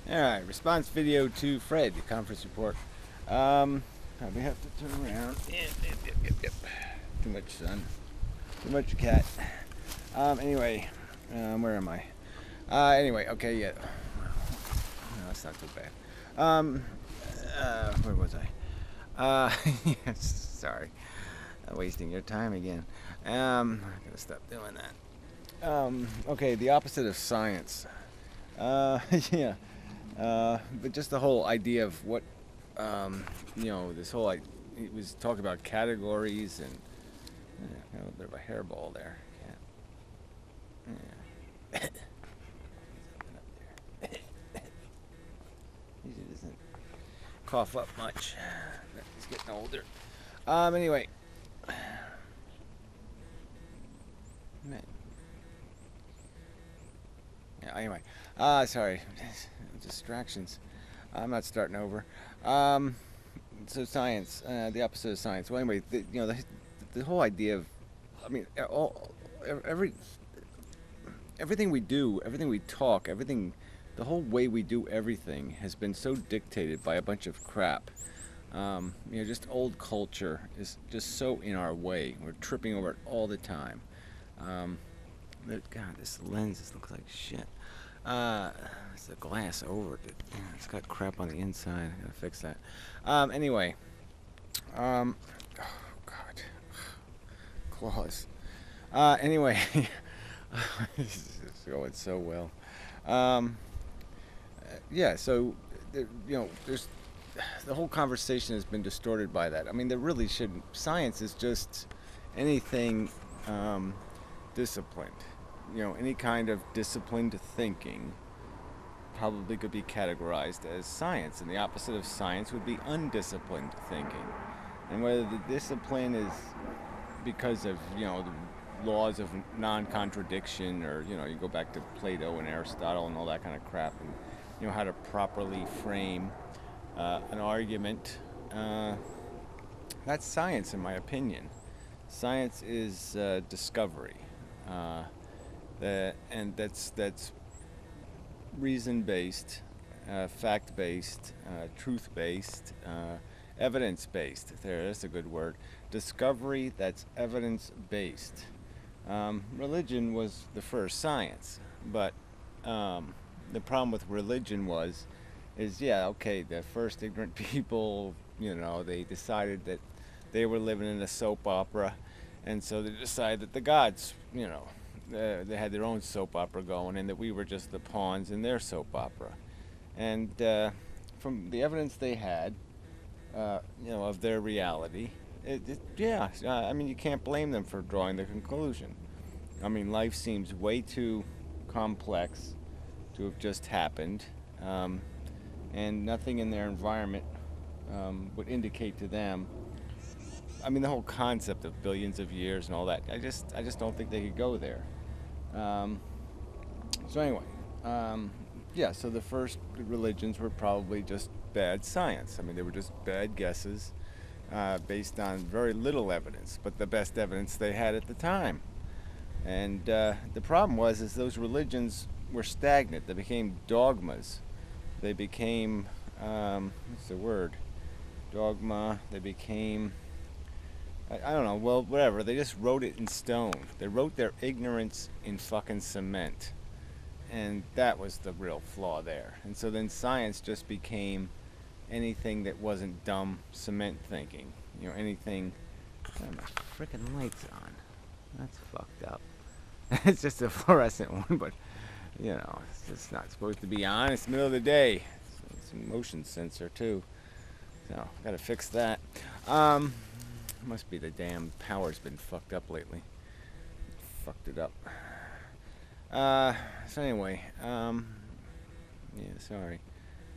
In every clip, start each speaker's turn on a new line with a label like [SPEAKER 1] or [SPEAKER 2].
[SPEAKER 1] Alright, response video to Fred, the conference report. Probably have to turn around. Yep. Too much sun. Too much cat. Anyway, where am I? Anyway, okay, yeah. No, that's not too bad. Where was I? Yes, sorry. I'm wasting your time again. I'm gonna stop doing that. Okay, the opposite of science. Yeah. But just the whole idea of what, this whole, he was talking about categories and, got a little bit of a hairball there. Yeah. He doesn't cough up much. He's getting older. Anyway. Man. Yeah, anyway. Sorry. Distractions. I'm not starting over. So science, the opposite of science. Well, anyway, the whole idea of, I mean, everything we do, everything we talk, everything, the whole way we do everything has been so dictated by a bunch of crap. Just old culture is just so in our way. We're tripping over it all the time. God, this lens looks like shit. It's the glass over it. It's got crap on the inside. I gotta fix that. Anyway. Oh, God. Claws. Anyway. This is going so well. Yeah, so, there's the whole conversation has been distorted by that. I mean, there really shouldn't. Science is just anything disciplined. Any kind of disciplined thinking probably could be categorized as science, and the opposite of science would be undisciplined thinking. And whether the discipline is because of, the laws of non-contradiction, or, you go back to Plato and Aristotle and all that kind of crap, and, how to properly frame an argument, that's science, in my opinion. Science is discovery. And that's reason-based, fact-based, truth-based, evidence-based. That's a good word. Discovery that's evidence-based. Religion was the first science, but the problem with religion is the first ignorant people, they decided that they were living in a soap opera, and so they decided that the gods, they had their own soap opera going, and that we were just the pawns in their soap opera. And from the evidence they had, of their reality, I mean, you can't blame them for drawing the conclusion. I mean, life seems way too complex to have just happened, and nothing in their environment would indicate to them. I mean, the whole concept of billions of years and all that, I just don't think they could go there. So anyway, so the first religions were probably just bad science. I mean, they were just bad guesses based on very little evidence, but the best evidence they had at the time. And the problem is those religions were stagnant. They became dogmas. They became, what's the word? Dogma. They became, I don't know, well, whatever. They just wrote it in stone. They wrote their ignorance in fucking cement. And that was the real flaw there. And so then science just became anything that wasn't dumb cement thinking. Anything. Oh, my freaking light's on. That's fucked up. It's just a fluorescent one, but, it's just not supposed to be on. It's the middle of the day. It's a motion sensor, too. So, gotta fix that. Must be the damn power's been fucked up lately. Fucked it up. So anyway, sorry.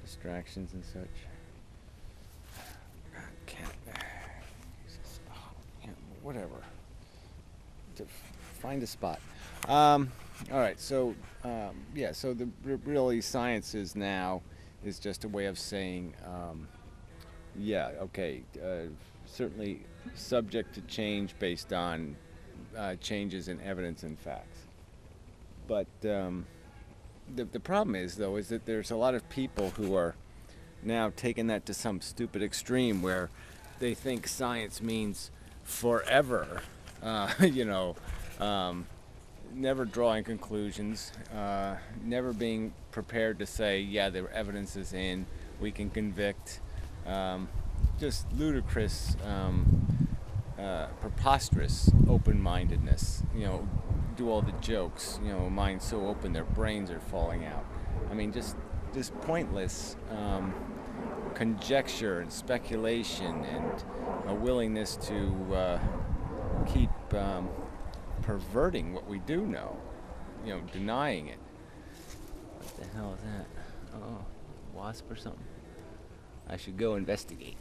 [SPEAKER 1] Distractions and such. God, cat. Whatever. To find a spot. Alright, so, so really science is now is just a way of saying, certainly subject to change based on changes in evidence and facts. But the problem is, though, is that there's a lot of people who are now taking that to some stupid extreme where they think science means forever, you know, never drawing conclusions, never being prepared to say, yeah, the evidence is in, we can convict. Just ludicrous, preposterous open-mindedness. You know, do all the jokes. You know, minds so open their brains are falling out. I mean, just pointless conjecture and speculation and a willingness to keep perverting what we do know. You know, denying it. What the hell is that? Oh, wasp or something? I should go investigate.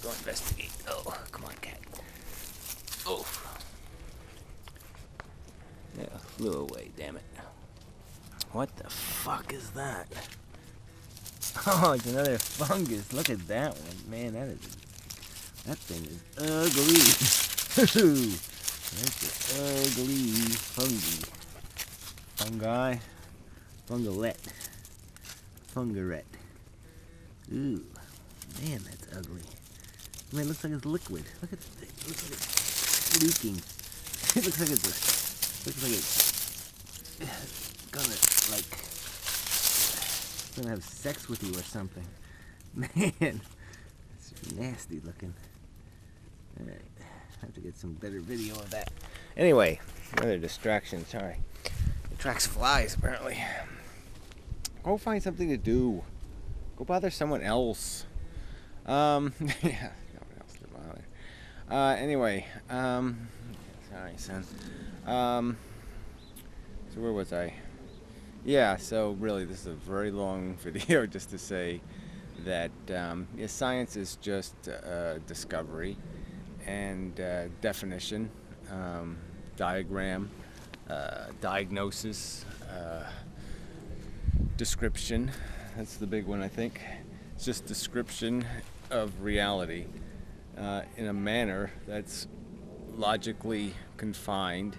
[SPEAKER 1] Go investigate. Oh, come on, cat. Oh. Yeah, flew away, damn it. What the fuck is that? Oh, it's another fungus. Look at that one. Man, that thing is ugly. That's an ugly fungi. Fungi? Fungalette. Fungarette. Ooh. Man, that's ugly. I mean, it looks like it's liquid. Look at it. It looks like it's leaking. It looks like it's gonna have sex with you or something. Man, it's nasty looking. Alright, I have to get some better video of that. Anyway, another distraction, sorry. It attracts flies, apparently. Go find something to do. Go bother someone else. Yeah, no one else to bother. Anyway, sorry, son. So where was I? Yeah, so really this is a very long video just to say that yeah, science is just discovery and definition, diagram, diagnosis, description. That's the big one, I think. It's just description of reality in a manner that's logically confined,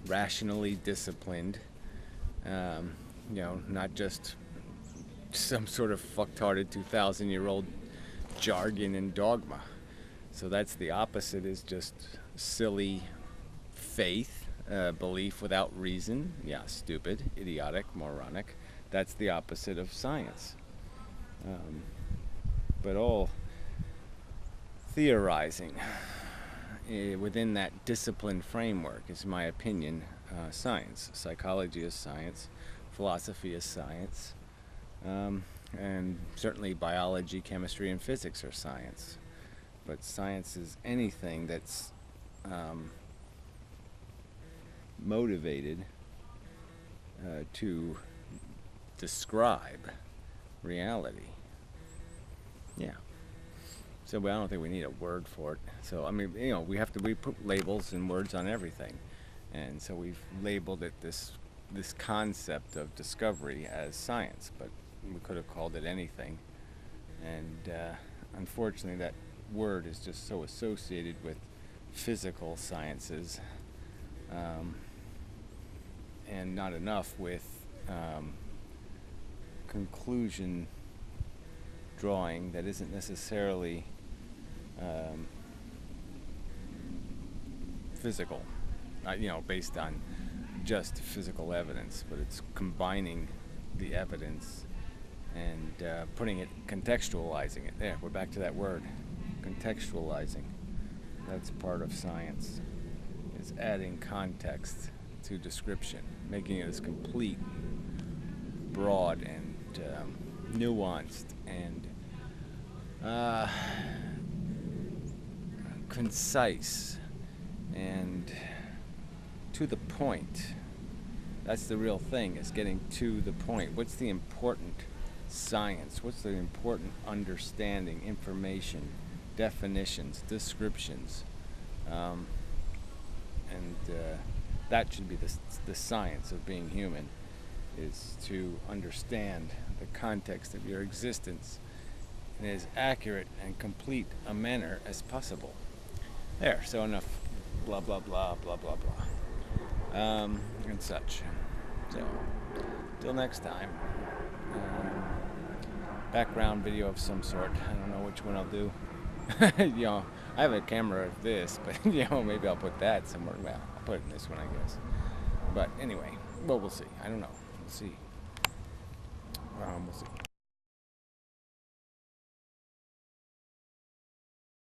[SPEAKER 1] rationally disciplined, you know, not just some sort of fucktarded 2,000-year-old jargon and dogma. So that's the opposite, is just silly faith, belief without reason. Yeah, stupid, idiotic, moronic. That's the opposite of science. But all theorizing within that disciplined framework is, in my opinion, science. Psychology is science, philosophy is science, and certainly biology, chemistry, and physics are science. But science is anything that's motivated to describe reality. Yeah. So I don't think we need a word for it. So I mean, you know, we put labels and words on everything, and so we've labeled it this concept of discovery as science, but we could have called it anything. And unfortunately, that word is just so associated with physical sciences, and not enough with conclusion drawing that isn't necessarily physical, you know, based on just physical evidence, but it's combining the evidence and putting it, contextualizing it. There, we're back to that word, contextualizing. That's part of science, is adding context to description, making it as complete, broad, and nuanced, and concise, and to the point. That's the real thing, is getting to the point. What's the important science? What's the important understanding, information, definitions, descriptions? That should be the science of being human, is to understand the context of your existence in as accurate and complete a manner as possible. There, so enough blah blah blah blah blah blah and such. So Till next time. Background video of some sort. I don't know which one I'll do. You know, I have a camera of this, but you know, maybe I'll put that somewhere. Well, I'll put it in this one, I guess. But anyway, well, we'll see. I don't know. We'll see.